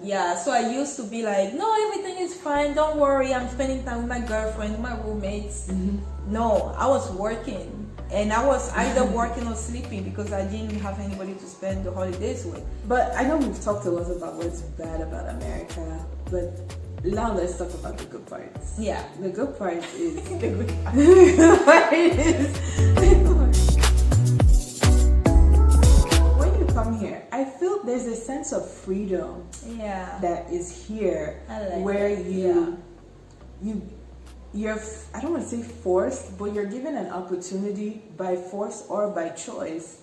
Yeah, so I used to be like, no, everything is fine, don't worry, I'm spending time with my girlfriend, my roommates. No, I was working, and I was either working or sleeping because I didn't have anybody to spend the holidays with. But I know we've talked a lot about what's bad about America, but now let's talk about the good parts. Yeah. The good part is The good part. the good part is when you come here, I feel there's a sense of freedom Yeah. that is here, I like where that. you're I don't want to say forced, but you're given an opportunity by force or by choice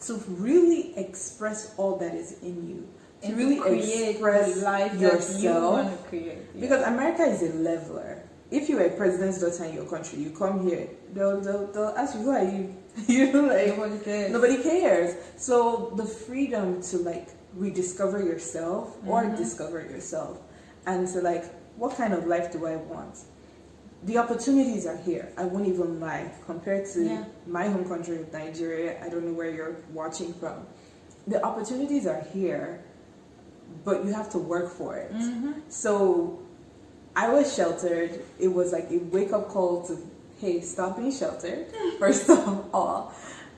to really express all that is in you, to And really create express the life yourself. that you want to create. Yeah. Because America is a leveler. If you're a president's daughter in your country, you come here, they'll ask you, who are you? Nobody cares. Nobody cares. So the freedom to like rediscover yourself or discover yourself, and to like, what kind of life do I want? The opportunities are here. I won't even lie. Compared to my home country of Nigeria, I don't know where you're watching from. The opportunities are here, but you have to work for it. So I was sheltered. It was like a wake-up call to, hey, stop being sheltered, first of all,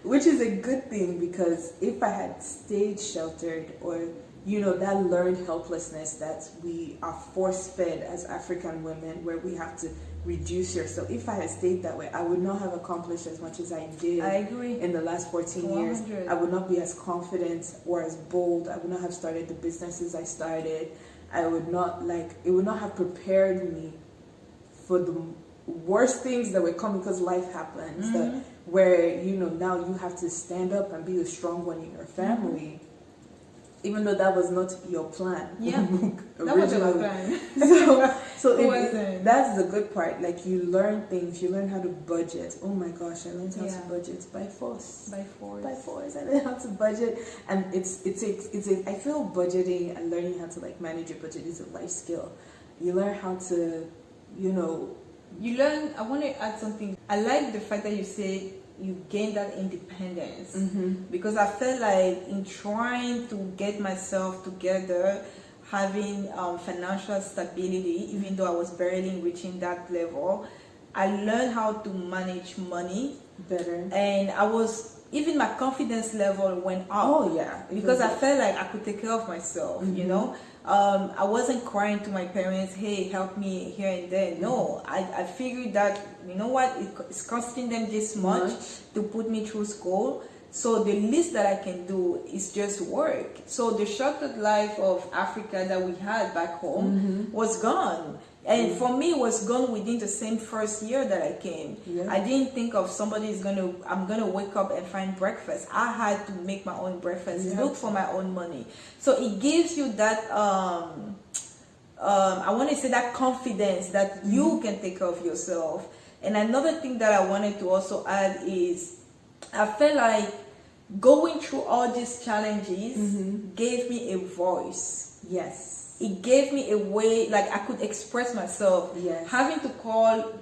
which is a good thing, because if I had stayed sheltered, or that learned helplessness that we are force-fed as African women, where we have to reduce yourself. If I had stayed that way, I would not have accomplished as much as I did. I agree. In the last 14 years, 100. I would not be as confident or as bold. I would not have started the businesses I started. I would not it would not have prepared me for the worst things that would come, because life happens. Where now you have to stand up and be the strong one in your family. Even though that was not your plan. Yeah, that was your plan. so that's the good part. Like, you learn things, you learn how to budget. Oh my gosh, I learned how to budget by force. By force. By force, I learned how to budget, and it's I feel budgeting and learning how to like manage your budget is a life skill. You learn how to, You learn. I want to add something. I like the fact that you say you gain that independence, because I felt like in trying to get myself together, having financial stability, even though I was barely reaching that level, I learned how to manage money better, and even my confidence level went up. Oh yeah, because I felt like I could take care of myself. I wasn't crying to my parents, hey, help me here and there. No, I figured that, it's costing them this much to put me through school. So the least that I can do is just work. So the sheltered life of Africa that we had back home was gone. And for me, it was gone within the same first year that I came. I didn't think of I'm gonna wake up and find breakfast. I had to make my own breakfast, look for my own money. So it gives you that, I want to say, that confidence that you can take care of yourself. And another thing that I wanted to also add is, I felt like going through all these challenges gave me a voice. Yes. It gave me a way, like, I could express myself. Yes. Having to call,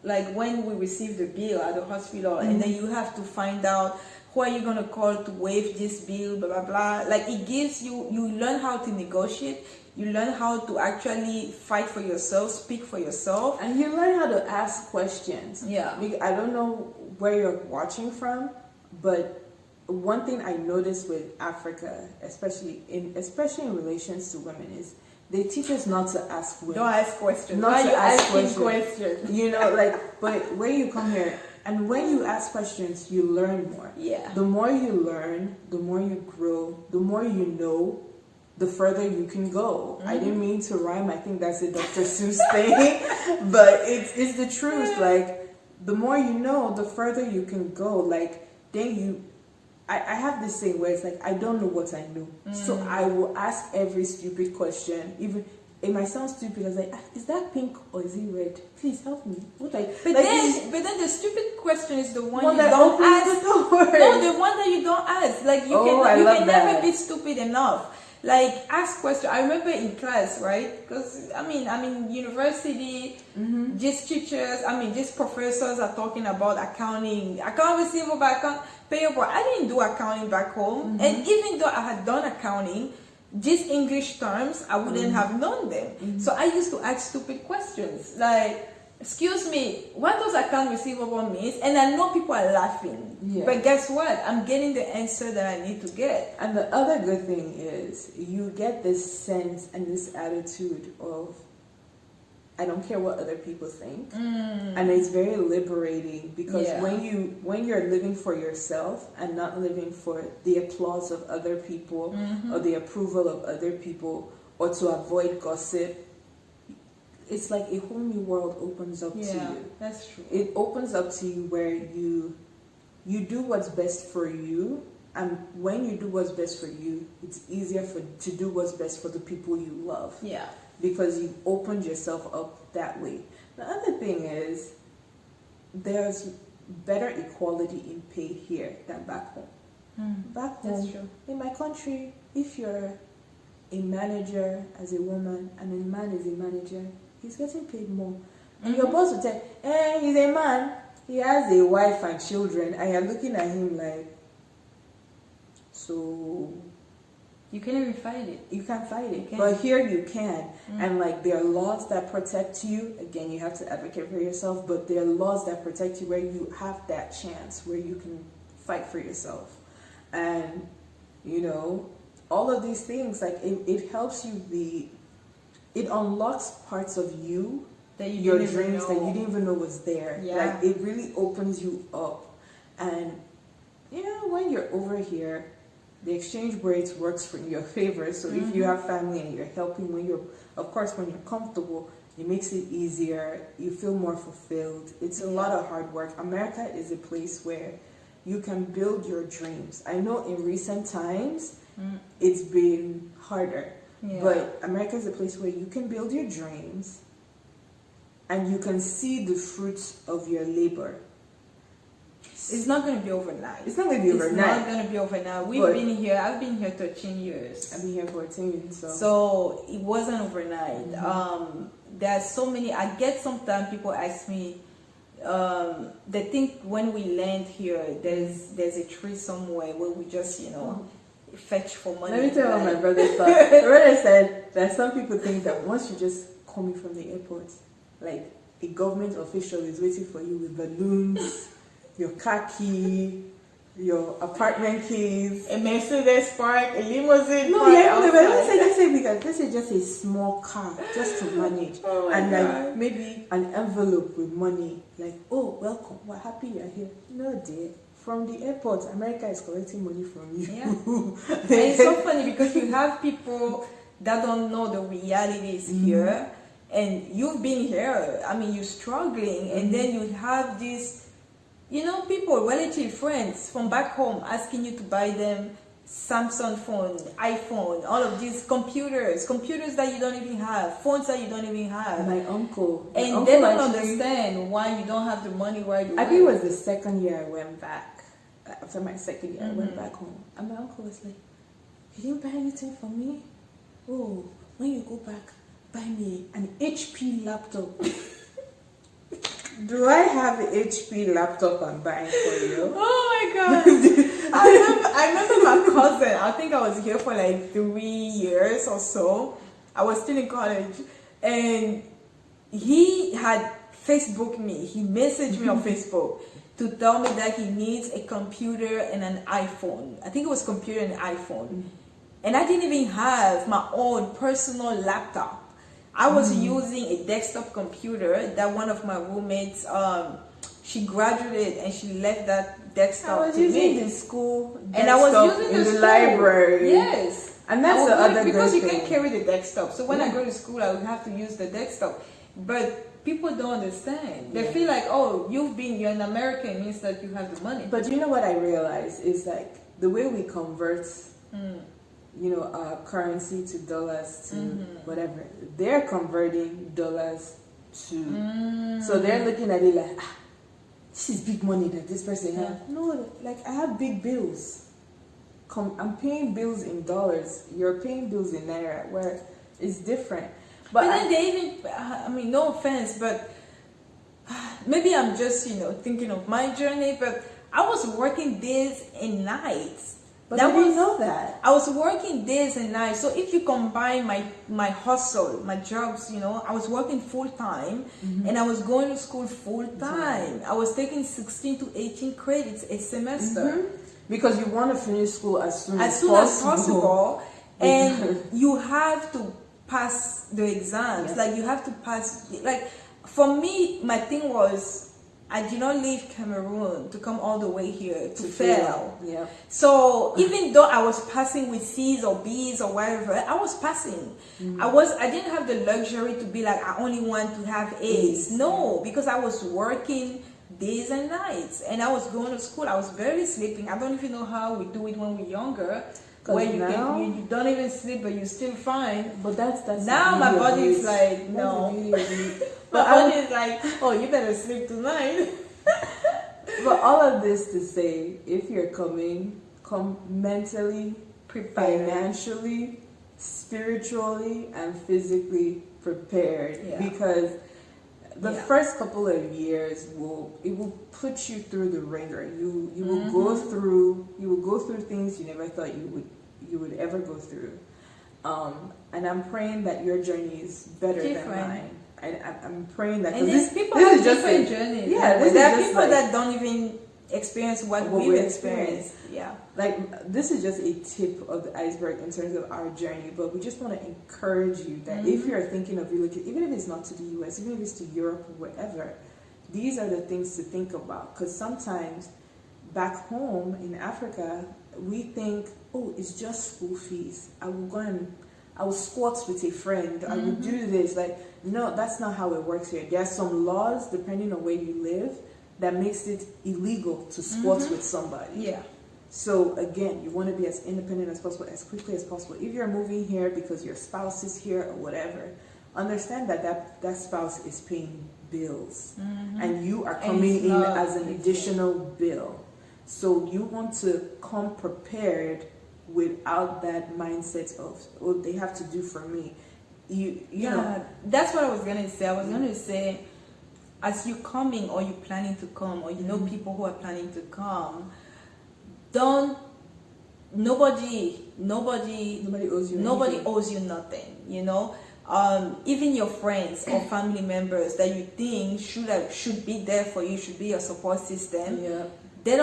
like when we received the bill at the hospital, and then you have to find out who are you going to call to waive this bill, blah, blah, blah. Like, it gives you learn how to negotiate. You learn how to actually fight for yourself, speak for yourself. And you learn how to ask questions. Yeah. I don't know where you're watching from, but one thing I noticed with Africa, especially in relations to women, is they teach us not to ask women. Don't ask questions. Not Why to you ask asking questions. questions? But when you come here, and when you ask questions, you learn more. Yeah. The more you learn, the more you grow, the more you know, the further you can go. I didn't mean to rhyme. I think that's a Dr. Seuss thing, but it's the truth. Like, the more you know, the further you can go. Like, then I have this thing where it's like, I don't know what I know, so I will ask every stupid question. Even it might sound stupid. I was like, is that pink or is it red? Please help me. But then the stupid question is the one you that don't opens ask. the door. No, the one that you don't ask. Like, you can never be stupid enough. Like, ask questions. I remember in class, right? Because I mean, university, these teachers, these professors are talking about accounting, account receivable, account payable. I didn't do accounting back home, and even though I had done accounting, these English terms, I wouldn't have known them. So I used to ask stupid questions like, excuse me, what does account receivable means? And I know people are laughing. Yeah. But guess what? I'm getting the answer that I need to get. And the other good thing is you get this sense and this attitude of, I don't care what other people think. And it's very liberating because when you're living for yourself and not living for the applause of other people or the approval of other people or to avoid gossip, it's like a whole new world opens up to you. That's true. It opens up to you where you do what's best for you, and when you do what's best for you, it's easier to do what's best for the people you love. Yeah. Because you've opened yourself up that way. The other thing is there's better equality in pay here than back home. Back home, That's true. in my country, if you're a manager as a woman and a man is a manager, he's getting paid more. And your boss will tell, he's a man, he has a wife and children, and you're looking at him like, so You can't even fight it. you can't fight it. You can't. But here you can. And like there are laws that protect you. Again, you have to advocate for yourself, but there are laws that protect you where you have that chance, where you can fight for yourself. And, you know, all of these things, like it helps you it unlocks parts of you, That you your didn't even dreams that know. you didn't even know was there. Yeah. Like it really opens you up. And, you know, when you're over here, the exchange rates works for your favor. So if you have family and you're helping when you're comfortable, it makes it easier. You feel more fulfilled. It's a lot of hard work. America is a place where you can build your dreams. I know in recent times, it's been harder. Yeah. But America is a place where you can build your dreams and you can see the fruits of your labor. It's not going to be overnight. It's not going to be overnight. It's not going to be overnight. I've been here 13 years. I've been here 14, So it wasn't overnight. There are so many. I get sometimes people ask me, they think when we land here, there's a tree somewhere where we just, fetch for money. Let me tell you what my brother thought. My brother said that some people think that once you just coming from the airport, like a government official is waiting for you with balloons, your car key, your apartment keys, a Mercedes park, a limousine. No, park yeah, but outside. let's say because this is just a small car just to manage, Oh my and God. like maybe an envelope with money, like, oh, welcome, we're happy you're here. No, dear. From the airport, America is collecting money from you. Yeah. And it's so funny because you have people that don't know the realities here, and you've been here. I mean, you're struggling, and then you have these, people, relative friends from back home asking you to buy them Samsung phone, iPhone, all of these computers that you don't even have, phones that you don't even have. My uncle. And they don't understand why you don't have the money right away. I think it was the second year I went back. After my second year, I went back home. And my uncle was like, you didn't buy anything for me? Oh, when you go back, buy me an HP laptop. Do I have an HP laptop I'm buying for you? Oh my God. I remember my cousin. I think I was here for like 3 years or so. I was still in college. And he had Facebooked me. He messaged me on Facebook to tell me that he needs a computer and an iPhone. I think it was computer and iPhone. And I didn't even have my own personal laptop. I was using a desktop computer that one of my roommates, she graduated and she left that desktop I was to using me. the school And I was desktop using in the the school. library. Yes. And that's I was the doing- other because good you thing. can't carry the desktop. So when I go to school, I would have to use the desktop. But people don't understand. They feel like, oh, you're an American means that you have the money. But you know what I realized is like the way we convert, our currency to dollars to whatever, they're converting dollars to. So they're looking at it like, this is big money that this person has. No, like I have big bills. I'm paying bills in dollars. You're paying bills in naira, where it's different. But then they even, no offense, but maybe I'm just, thinking of my journey, but I was working days and nights. But I didn't know that. I was working days and nights. So if you combine my hustle, my jobs, I was working full time, and I was going to school full time. I was taking 16 to 18 credits a semester. Because you want to finish school as soon as possible. And you have to pass the exams. Yeah. Like you have to pass. Like for me, my thing was, I did not leave Cameroon to come all the way here to fail. Yeah. So even though I was passing with C's or B's or whatever, I was passing. I didn't have the luxury to be like, I only want to have A's. No, because I was working days and nights, and I was going to school. I was barely sleeping. I don't even know how we do it when we're younger, where you don't even sleep, but you're still fine. But that's now my body is like, no. My body is like, oh, you better sleep tonight. But all of this to say, if you're come mentally, Prepared. financially, spiritually, and physically prepared, because the first couple of years will put you through the ringer. You will go through things you never thought you would ever go through. And I'm praying that your journey is better than mine. I'm praying that, and these people have different journeys. Yeah, there are people that don't even experience what we've experienced. Yeah, like this is just a tip of the iceberg in terms of our journey. But we just want to encourage you that if you're thinking of relocating, even if it's not to the US, even if it's to Europe or wherever, these are the things to think about. Because sometimes back home in Africa, we think, oh, it's just school fees. I will squat with a friend. I will do this. Like, no, that's not how it works here. There are some laws, depending on where you live, that makes it illegal to squat with somebody. Yeah. So again, you want to be as independent as possible, as quickly as possible. If you're moving here because your spouse is here or whatever, understand that spouse is paying bills, and you are coming in as an additional bill. So you want to come prepared without that mindset of, oh, they have to do for me. You know. That's what I was gonna say. I was gonna say, as you coming or you planning to come, or you know people who are planning to come, nobody owes you nothing. Even your friends or family members that you think should be there for you, should be your support system. Yeah. They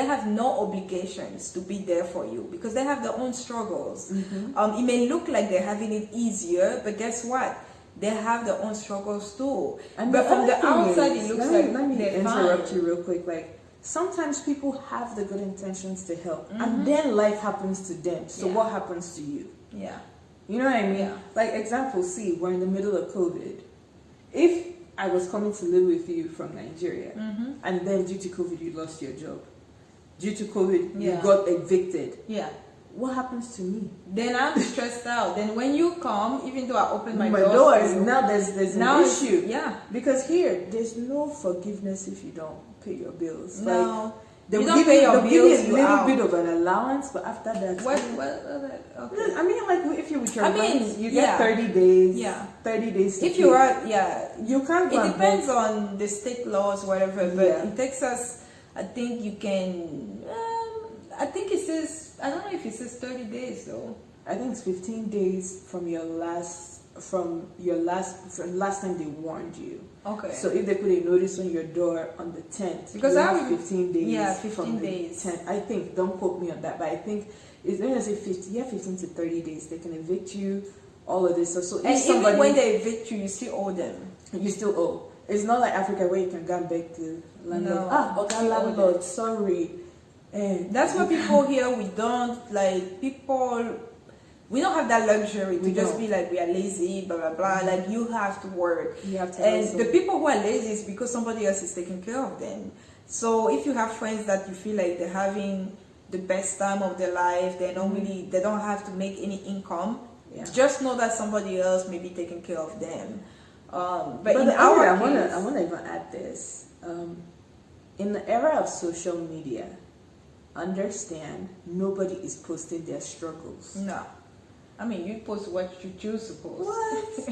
have no obligations to be there for you because they have their own struggles. It may look like they're having it easier, but guess what? They have their own struggles too. But from the outside, it looks like let me they're interrupt fine. you real quick. Like, sometimes people have the good intentions to help, and then life happens to them. So what happens to you? Yeah. You know what I mean? Yeah. Like, example C, we're in the middle of COVID. If I was coming to live with you from Nigeria, and then due to COVID you lost your job, due to COVID you got evicted, what happens to me? Then I'm stressed out. Then when you come, even though I open my doors, now there's an issue. Yeah. Because here, there's no forgiveness if you don't pay your bills. No. Like, they you will don't pay your give bills, you a little bit of an allowance, but after that... Okay. I mean, like, if you with your rent, you get yeah. 30 days. Yeah. 30 days to If pay. you are, You can't go it and depends beg. on the state laws, whatever. But in Texas, I think you can... I think it says... I don't know if it says 30 days, though. I think it's 15 days from last time they warned you. Okay. So if they put a notice on your door on the 10th, because you I have 15 days. Yeah, 15 from days. The 10th. I think, don't quote me on that, but I think it's when I say 15 to 30 days, they can evict you. All of this. So if even when they evict you, you still owe them. You still owe. It's not like Africa where you can go back to landlord. No, landlord, sorry. That's why people here, we don't have that luxury to just be like, we are lazy, blah, blah, blah. Like, you have to work. You have to and the people who are lazy is because somebody else is taking care of them. So if you have friends that you feel like they're having the best time of their life, they don't have to make any income, just know that somebody else may be taking care of them. But in our case, I want to even add this. In the era of social media, understand nobody is posting their struggles. No. I mean, you post what you choose to post. What?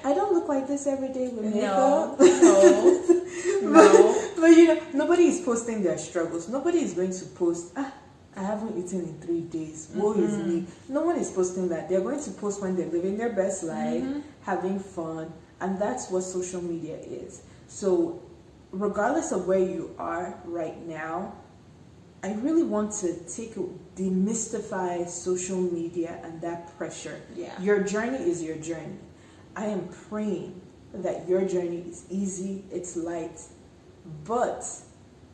I don't look like this every day with makeup. No. But nobody is posting their struggles. Nobody is going to post, I haven't eaten in 3 days. Woe is me. No one is posting that. They're going to post when they're living their best life, having fun, and that's what social media is. So regardless of where you are right now, I really want to demystify social media and that pressure. Yeah. Your journey is your journey. I am praying that your journey is easy, it's light, but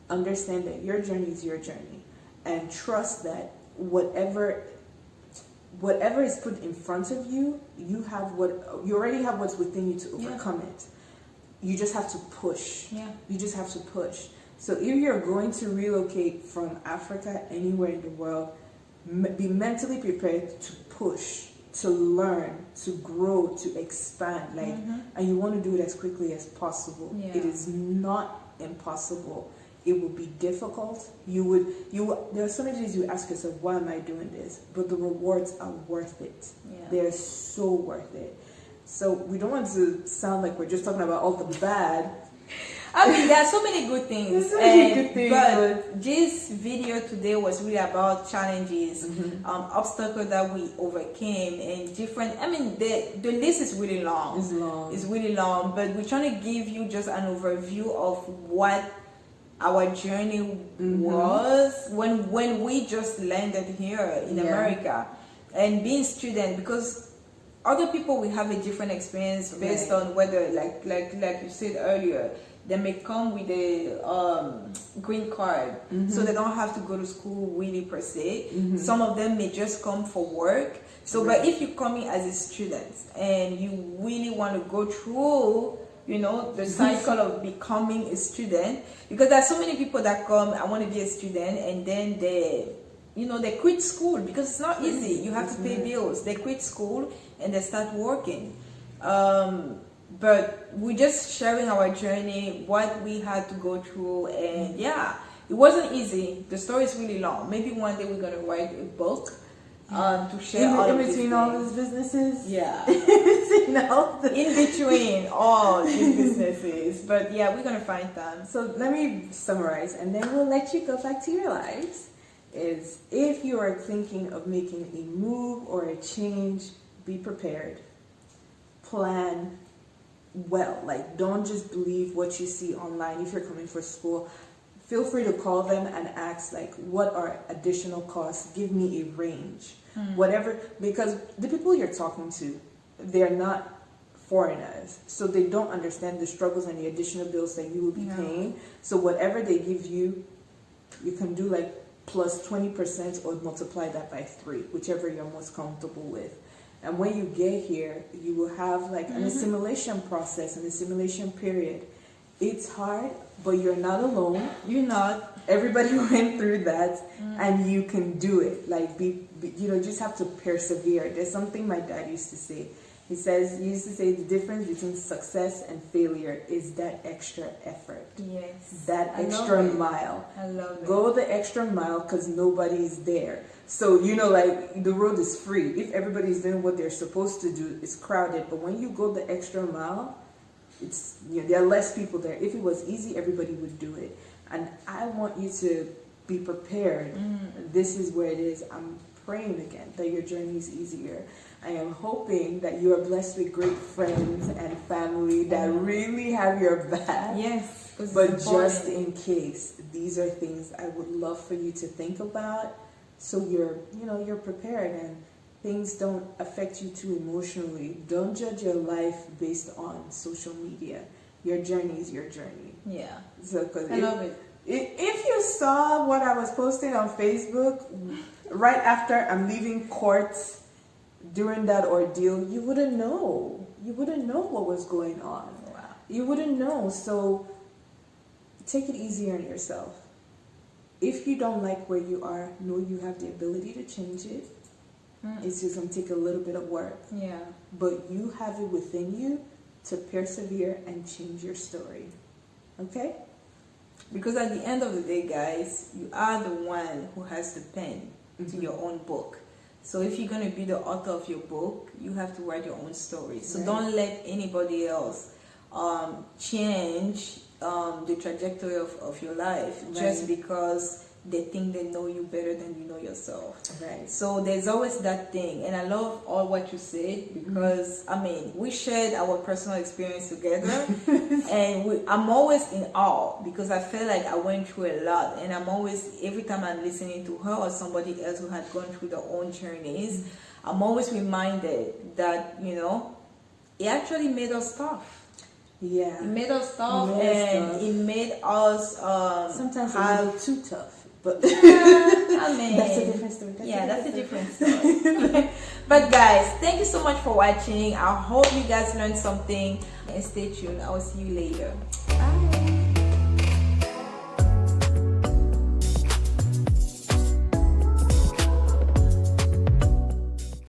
understand that your journey is your journey, and trust that whatever is put in front of you, you already have what's within you to overcome it. You just have to push. Yeah. You just have to push. So if you're going to relocate from Africa anywhere in the world, be mentally prepared to push, to learn, to grow, to expand, and you want to do it as quickly as possible. Yeah. It is not impossible. It will be difficult. There are so many days you ask yourself, why am I doing this? But the rewards are worth it. Yeah. They're so worth it. So we don't want to sound like we're just talking about all the bad. I mean, there are so many good things. But this video today was really about challenges, obstacles that we overcame, and different. I mean, the list is really long. It's long. It's really long, but we're trying to give you just an overview of what our journey was when we just landed here in America, and being student, because other people will have a different experience based on whether, like you said earlier, they may come with a green card, so they don't have to go to school really per se. Some of them may just come for work. So, but if you're coming as a student and you really want to go through, the cycle of becoming a student, because there are so many people that come, I want to be a student, and then they quit school because it's not easy. You have to pay bills. They quit school and they start working. But we're just sharing our journey, what we had to go through, and it wasn't easy. The story is really long. Maybe one day we're gonna write a book to share in between all these businesses. Yeah, in between all these businesses. But we're gonna find time. So let me summarize, and then we'll let you go back to your lives. Is if you are thinking of making a move or a change, be prepared. Plan well. Like, don't just believe what you see online. If you're coming for school, feel free to call them and ask, like, what are additional costs? Give me a range. Whatever, because the people you're talking to, they're not foreigners, so they don't understand the struggles and the additional bills that you will be paying. So whatever they give you, you can do like plus 20% or multiply that by 3, whichever you're most comfortable with. And when you get here, you will have like an assimilation process, an assimilation period. It's hard, but you're not alone. You're not. Everybody went through that, and you can do it. Like, just have to persevere. There's something my dad used to say. He used to say the difference between success and failure is that extra effort. Yes. That extra mile. I love it. Go the extra mile because nobody is there. So, like, the road is free. If everybody's doing what they're supposed to do, it's crowded. But when you go the extra mile, it's there are less people there. If it was easy, everybody would do it. And I want you to be prepared. This is where it is. I'm praying again that your journey is easier. I am hoping that you are blessed with great friends and family that really have your back. Yes. But just in case, these are things I would love for you to think about, so you're prepared and things don't affect you too emotionally. Don't judge your life based on social media. Your journey is your journey. Yeah. So, I love it. If you saw what I was posting on Facebook right after I'm leaving court during that ordeal, you wouldn't know. You wouldn't know what was going on. Wow. You wouldn't know. So take it easy on yourself. If you don't like where you are, know you have the ability to change it. It's just going to take a little bit of work. Yeah. But you have it within you to persevere and change your story. Okay? Because at the end of the day, guys, you are the one who has the pen to your own book. So if you're going to be the author of your book, you have to write your own story. So don't let anybody else change the trajectory of your life just because they think they know you better than you know yourself. Right. So there's always that thing, and I love all what you said, because I mean, we shared our personal experience together, and I'm always in awe, because I feel like I went through a lot, and I'm always, every time I'm listening to her or somebody else who had gone through their own journeys, I'm always reminded that, you know, it actually made us tough. Yeah. It made us tough, and it made us sometimes a little too tough. But I mean, that's a different story. That's a different story. But guys, thank you so much for watching. I hope you guys learned something, and stay tuned. I will see you later. Bye.